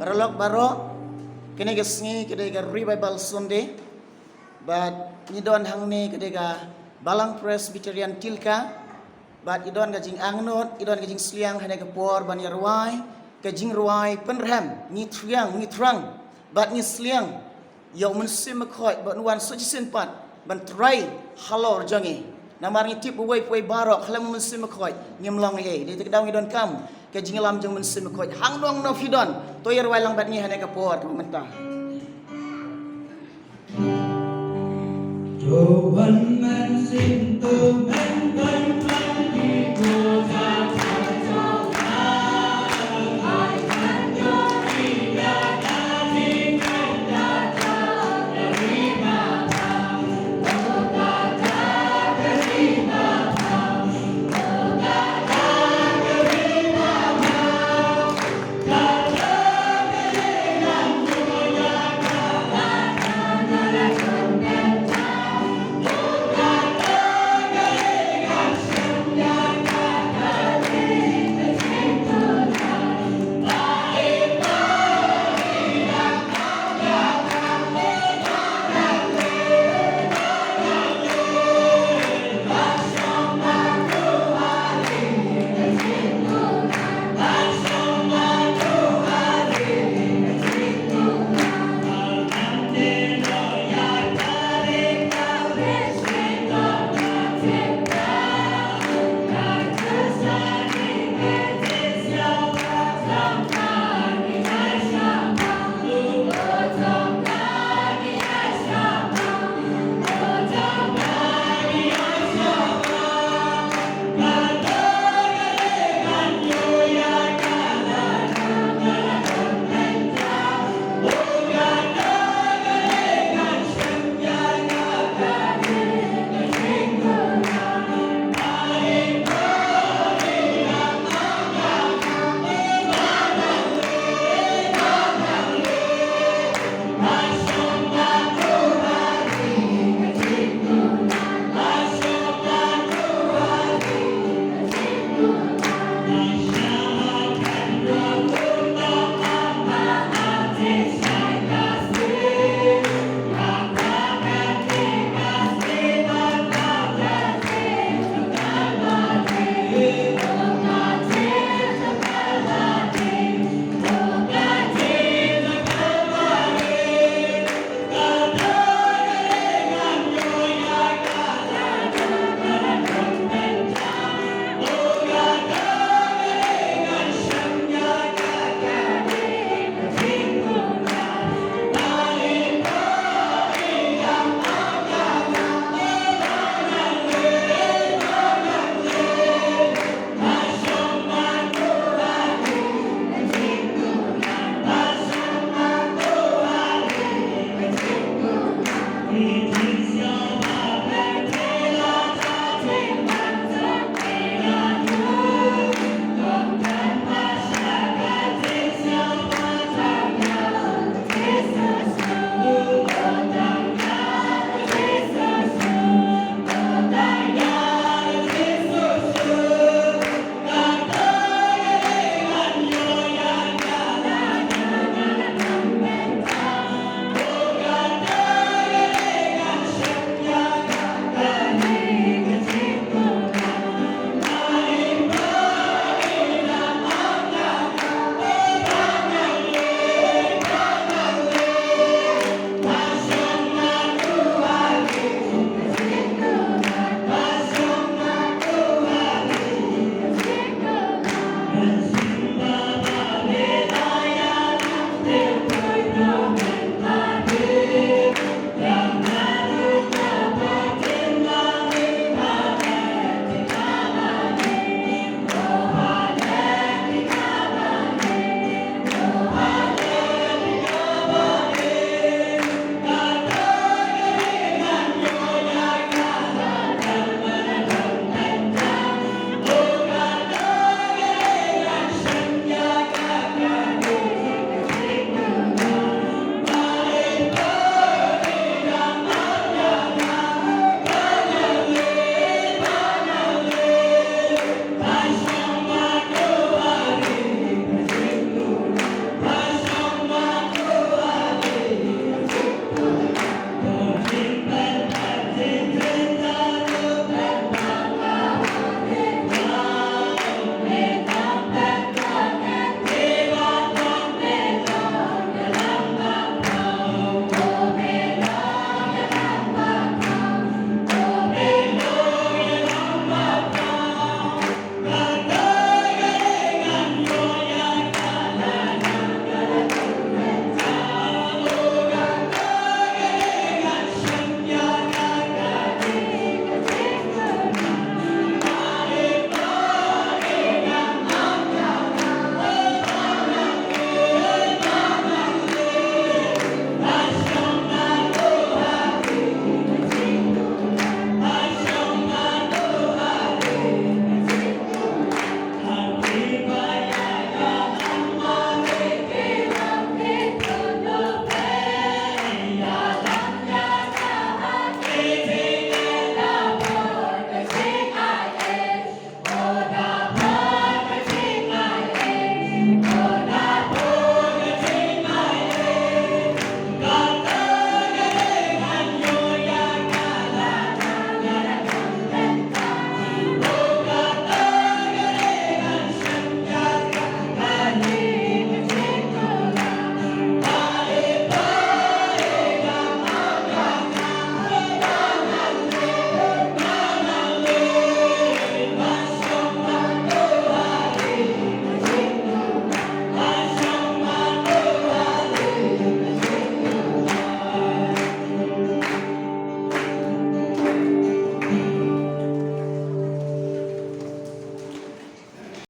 baralok barok kene ga sngi kede ga revival Sunday but nidon hangni kede ga Balang Presbyterian Tilka but idon ga jing angnot idon ga jing sliang hane ga por ban yarwai ga jing ruai penram ni trang but ni sliang yo mun sim khoi but wan so jisen pat ban try halor jangi namar ni tip wei barok halam mun sim khoi ngim long e de te daw idon kam ga jing lam jang mun sim khoi hang dong no fidon to yarwai lang bat ni hane ga por mentah Cho vấn men xin từ men canh